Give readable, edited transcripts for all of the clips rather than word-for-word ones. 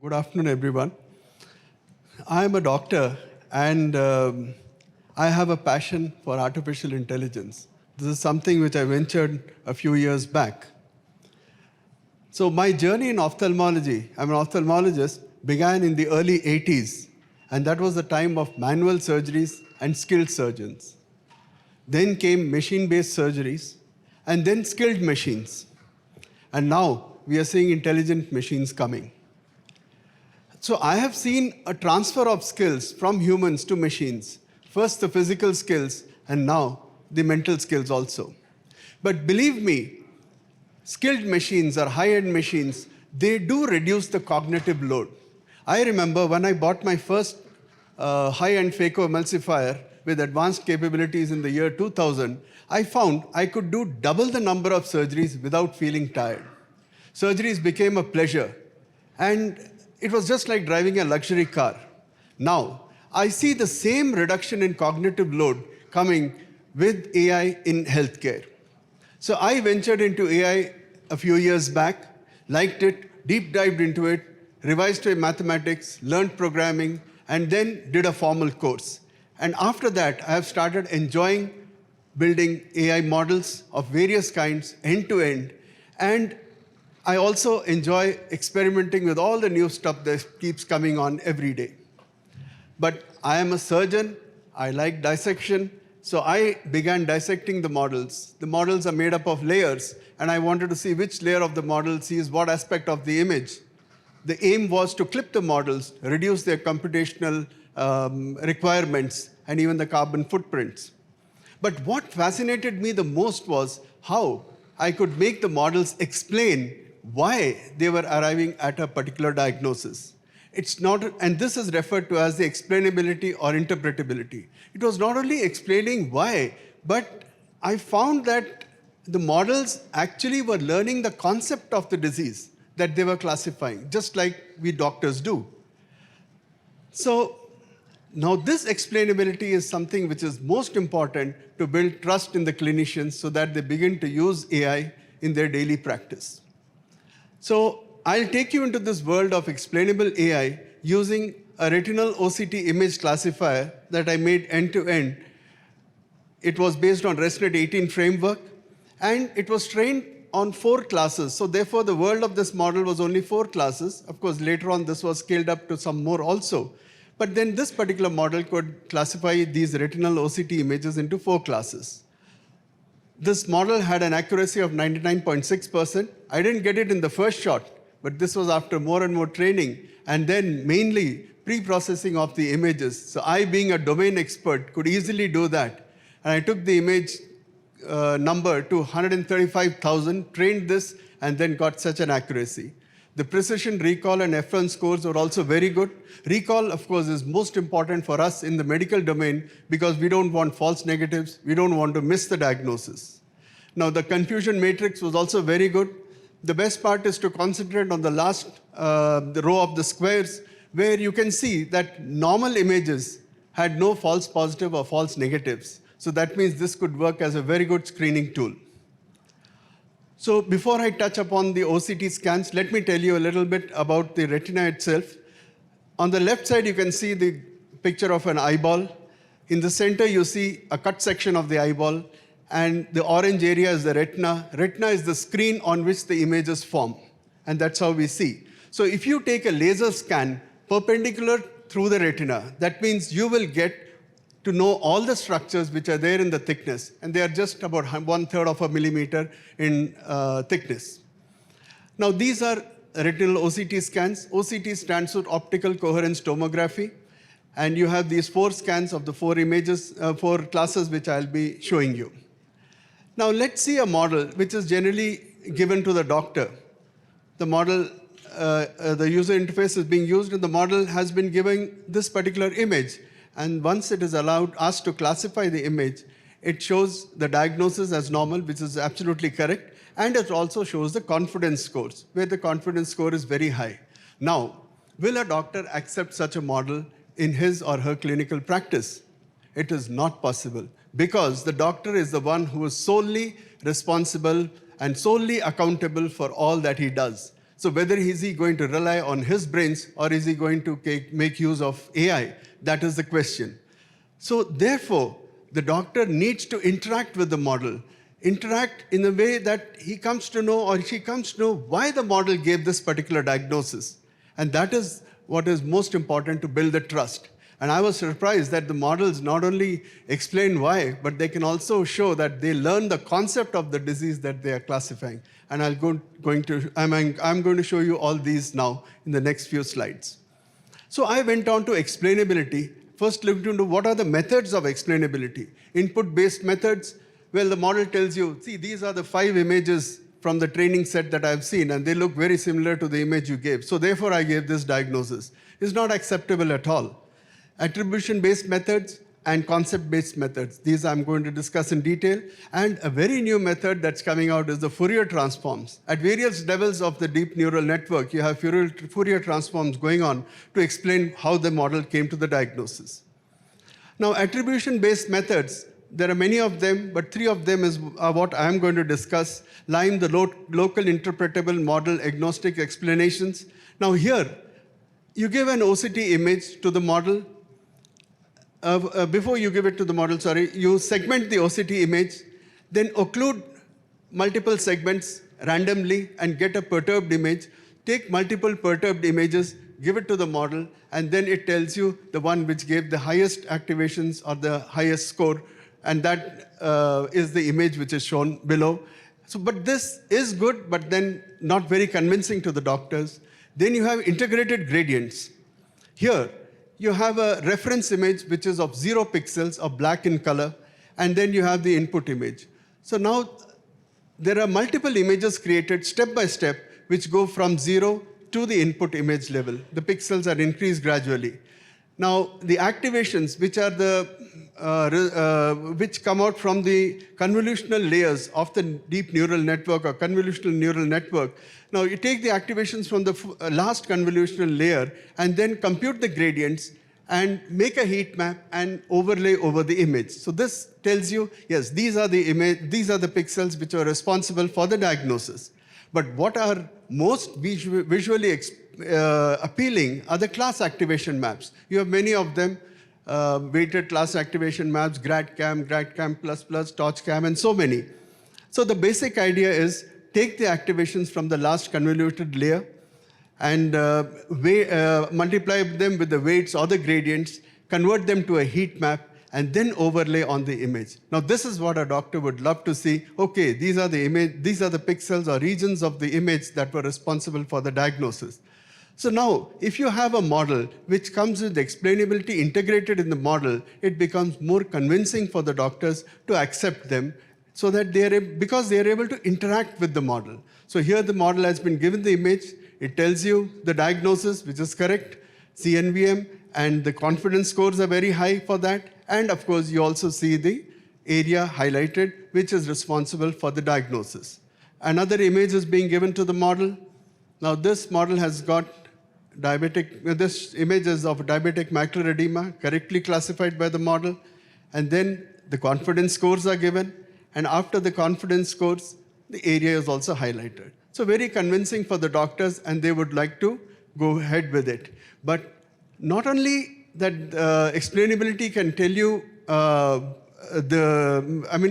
Good afternoon, everyone. I am a doctor and I have a passion for artificial intelligence. This is something which I ventured a few years back. So my journey in ophthalmology, I'm an ophthalmologist, began in the early 80s, and that was the time of manual surgeries and skilled surgeons. Then came machine-based surgeries, and then skilled machines. And now we are seeing intelligent machines coming. So I have seen a transfer of skills from humans to machines. First the physical skills, and now the mental skills also. But believe me, skilled machines or high-end machines, they do reduce the cognitive load. I remember when I bought my first high-end phacoemulsifier with advanced capabilities in the year 2000, I found I could do double the number of surgeries without feeling tired. Surgeries became a pleasure, and it was just like driving a luxury car. Now, I see the same reduction in cognitive load coming with AI in healthcare. So I ventured into AI a few years back, liked it, deep dived into it, revised my mathematics, learned programming, and then did a formal course. And after that, I have started enjoying building AI models of various kinds, end to end, and I also enjoy experimenting with all the new stuff that keeps coming on every day. But I am a surgeon, I like dissection, so I began dissecting the models. The models are made up of layers, and I wanted to see which layer of the model sees what aspect of the image. The aim was to clip the models, reduce their computational requirements, and even the carbon footprints. But what fascinated me the most was how I could make the models explain why they were arriving at a particular diagnosis. It's not, and this is referred to as the explainability or interpretability. It was not only explaining why, but I found that the models actually were learning the concept of the disease that they were classifying, just like we doctors do. So now this explainability is something which is most important to build trust in the clinicians so that they begin to use AI in their daily practice. So I'll take you into this world of explainable AI using a retinal OCT image classifier that I made end-to-end. It was based on ResNet 18 framework, and it was trained on 4 classes. So therefore, the world of this model was only 4 classes. Of course, later on, this was scaled up to some more also. But then this particular model could classify these retinal OCT images into 4 classes. This model had an accuracy of 99.6%. I didn't get it in the first shot, but this was after more and more training, and then mainly pre-processing of the images. So I, being a domain expert, could easily do that. And I took the image number to 135,000, trained this, and then got such an accuracy. The precision, recall, and F1 scores were also very good. Recall, of course, is most important for us in the medical domain because we don't want false negatives. We don't want to miss the diagnosis. Now, the confusion matrix was also very good. The best part is to concentrate on the last the row of the squares, where you can see that normal images had no false positive or false negatives. So that means this could work as a very good screening tool. So before I touch upon the OCT scans, let me tell you a little bit about the retina itself. On the left side, you can see the picture of an eyeball. In the center, you see a cut section of the eyeball, and the orange area is the retina. Retina is the screen on which the images form, and that's how we see. So if you take a laser scan perpendicular through the retina, that means you will get to know all the structures which are there in the thickness, and they are just about 1/3 of a millimeter in thickness. Now, these are retinal OCT scans. OCT stands for optical coherence tomography, and you have these 4 scans of the 4 images, 4 classes which I'll be showing you. Now, let's see a model which is generally given to the doctor. The model, the user interface is being used, and the model has been given this particular image. And once it is asked to classify the image, it shows the diagnosis as normal, which is absolutely correct, and it also shows the confidence scores, where the confidence score is very high. Now, will a doctor accept such a model in his or her clinical practice? It is not possible, because the doctor is the one who is solely responsible and solely accountable for all that he does. So whether is he going to rely on his brains or is he going to make use of AI? That is the question. So therefore, the doctor needs to interact with the model, interact in a way that he comes to know or she comes to know why the model gave this particular diagnosis. And that is what is most important to build the trust. And I was surprised that the models not only explain why, but they can also show that they learn the concept of the disease that they are classifying. And I'm going to show you all these now in the next few slides. So I went on to explainability. First looked into what are the methods of explainability. Input-based methods, well, the model tells you, see, these are the 5 images from the training set that I've seen, and they look very similar to the image you gave. So therefore, I gave this diagnosis. It's not acceptable at all. Attribution-based methods and concept-based methods. These I'm going to discuss in detail. And a very new method that's coming out is the Fourier transforms. At various levels of the deep neural network, you have Fourier transforms going on to explain how the model came to the diagnosis. Now, attribution-based methods, there are many of them, but 3 of them are what I'm going to discuss. LIME, the local interpretable model agnostic explanations. Now here, you give an OCT image to the model. Before you give it to the model, you segment the OCT image, then occlude multiple segments randomly and get a perturbed image. Take multiple perturbed images, give it to the model, and then it tells you the one which gave the highest activations or the highest score, and that is the image which is shown below. So, but this is good, but then not very convincing to the doctors. Then you have integrated gradients. Here, you have a reference image which is of 0 pixels of black in color, and then you have the input image. So now there are multiple images created step by step which go from 0 to the input image level. The pixels are increased gradually. Now the activations which are which come out from the convolutional layers of the deep neural network or convolutional neural network. Now you take the activations from the last convolutional layer and then compute the gradients and make a heat map and overlay over the image. So this tells you, yes, these are the pixels which are responsible for the diagnosis. But what are most visually appealing are the class activation maps. You have many of them, weighted class activation maps, GradCam, GradCam++, TorchCam, and so many. So the basic idea is take the activations from the last convoluted layer and multiply them with the weights or the gradients, convert them to a heat map, and then overlay on the image. Now this is what a doctor would love to see. Okay, these are the pixels or regions of the image that were responsible for the diagnosis. So now, if you have a model which comes with explainability integrated in the model, it becomes more convincing for the doctors to accept them so that because they are able to interact with the model. So here the model has been given the image, it tells you the diagnosis, which is correct, CNVM, and the confidence scores are very high for that. And of course, you also see the area highlighted, which is responsible for the diagnosis. Another image is being given to the model. Now this model has got this image is of diabetic macular edema, correctly classified by the model. And then the confidence scores are given. And after the confidence scores, the area is also highlighted. So very convincing for the doctors, and they would like to go ahead with it. But not only that explainability can tell you,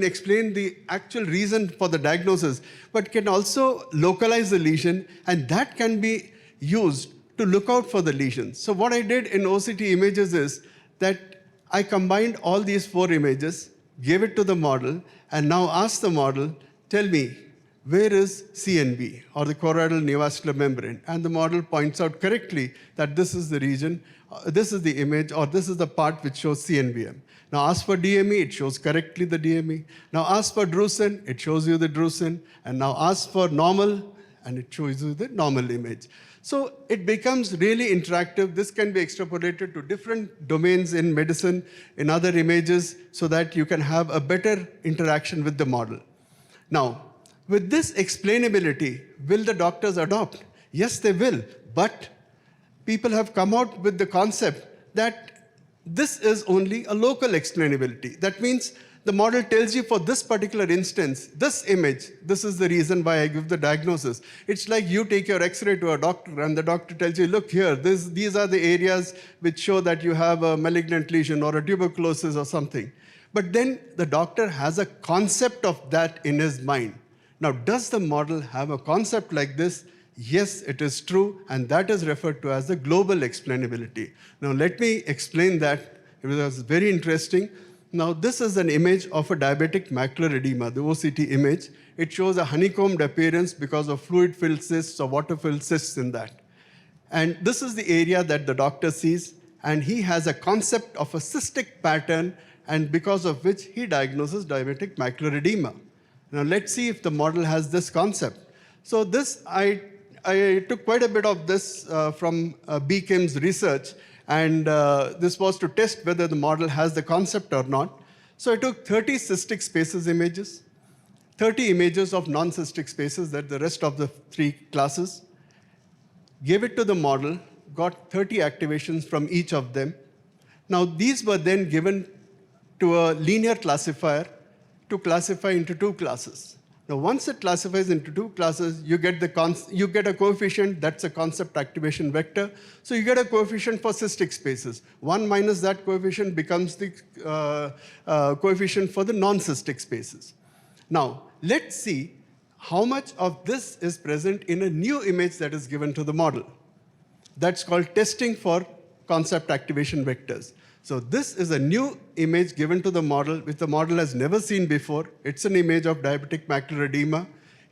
explain the actual reason for the diagnosis, but can also localize the lesion, and that can be used to look out for the lesions. So what I did in OCT images is that I combined all these 4 images, gave it to the model, and now asked the model, tell me, where is CNV, or the choroidal neovascular membrane? And the model points out correctly that this is the region, this is the image, or this is the part which shows CNVM. Now ask for DME, it shows correctly the DME. Now ask for drusen, it shows you the drusen. And now ask for normal, and it shows you the normal image. So it becomes really interactive. This can be extrapolated to different domains in medicine, in other images, so that you can have a better interaction with the model. Now, with this explainability, will the doctors adopt? Yes, they will. But people have come out with the concept that this is only a local explainability. That means The model tells you for this particular instance, this image, this is the reason why I give the diagnosis. It's like you take your X-ray to a doctor and the doctor tells you, look here, these are the areas which show that you have a malignant lesion or a tuberculosis or something. But then the doctor has a concept of that in his mind. Now, does the model have a concept like this? Yes, it is true, and that is referred to as the global explainability. Now, let me explain that. It was very interesting. Now, this is an image of a diabetic macular edema, the OCT image. It shows a honeycombed appearance because of fluid-filled cysts or water-filled cysts in that. And this is the area that the doctor sees, and he has a concept of a cystic pattern, and because of which he diagnoses diabetic macular edema. Now, let's see if the model has this concept. So this, I took quite a bit of this from BKIM's research, and this was to test whether the model has the concept or not. So I took 30 cystic spaces images, 30 images of non-cystic spaces, that the rest of the 3 classes, gave it to the model, got 30 activations from each of them. Now, these were then given to a linear classifier to classify into 2 classes. Now, once it classifies into 2 classes, you get a coefficient, that's a concept activation vector. So you get a coefficient for cystic spaces. 1 minus that coefficient becomes the coefficient for the non-cystic spaces. Now, let's see how much of this is present in a new image that is given to the model. That's called testing for concept activation vectors. So this is a new image given to the model, which the model has never seen before. It's an image of diabetic macular edema.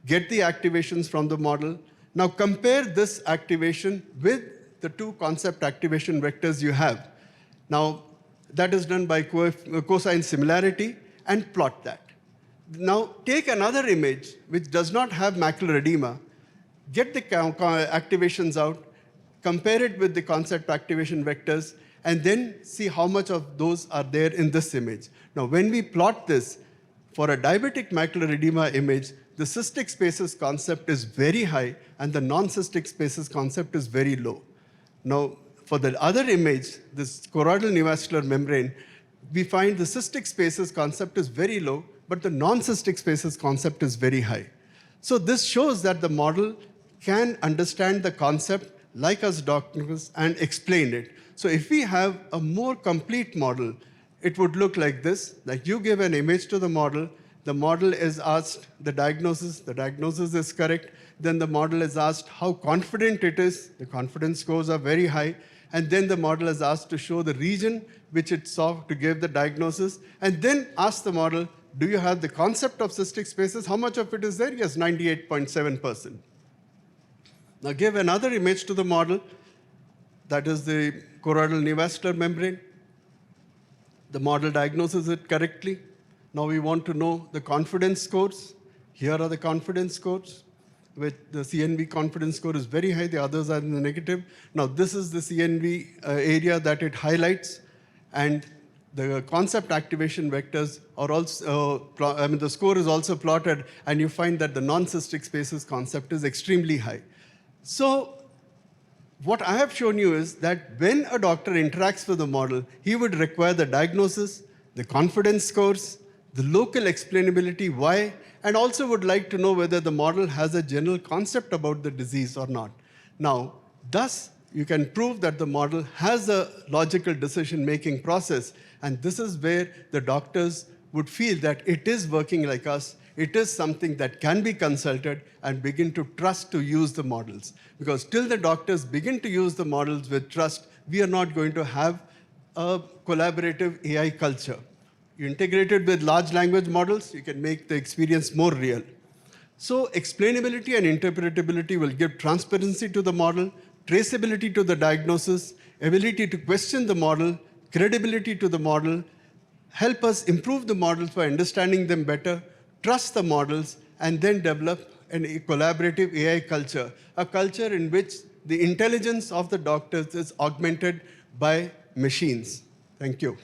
Get the activations from the model. Now compare this activation with the 2 concept activation vectors you have. Now, that is done by cosine similarity, and plot that. Now, take another image which does not have macular edema, get the activations out, compare it with the concept activation vectors, and then see how much of those are there in this image. Now, when we plot this, for a diabetic macular edema image, the cystic spaces concept is very high, and the non-cystic spaces concept is very low. Now, for the other image, this choroidal neovascular membrane, we find the cystic spaces concept is very low, but the non-cystic spaces concept is very high. So this shows that the model can understand the concept like us doctors and explain it. So if we have a more complete model, it would look like this. Like you give an image to the model is asked the diagnosis is correct, then the model is asked how confident it is, the confidence scores are very high, and then the model is asked to show the region which it saw to give the diagnosis, and then ask the model, do you have the concept of cystic spaces? How much of it is there? Yes, 98.7%. Now give another image to the model, that is the choroidal neovascular membrane. The model diagnoses it correctly. Now we want to know the confidence scores. Here are the confidence scores. With the CNV confidence score is very high, the others are in the negative. Now this is the CNV area that it highlights, and the concept activation vectors are also, the score is also plotted, and you find that the non-cystic spaces concept is extremely high. So what I have shown you is that when a doctor interacts with the model, he would require the diagnosis, the confidence scores, the local explainability, why, and also would like to know whether the model has a general concept about the disease or not. Now, thus, you can prove that the model has a logical decision-making process, and this is where the doctors would feel that it is working like us, it is something that can be consulted, and begin to trust to use the models. Because till the doctors begin to use the models with trust, we are not going to have a collaborative AI culture. You integrate it with large language models, you can make the experience more real. So explainability and interpretability will give transparency to the model, traceability to the diagnosis, ability to question the model, credibility to the model, help us improve the models by understanding them better, trust the models, and then develop a collaborative AI culture, a culture in which the intelligence of the doctors is augmented by machines. Thank you.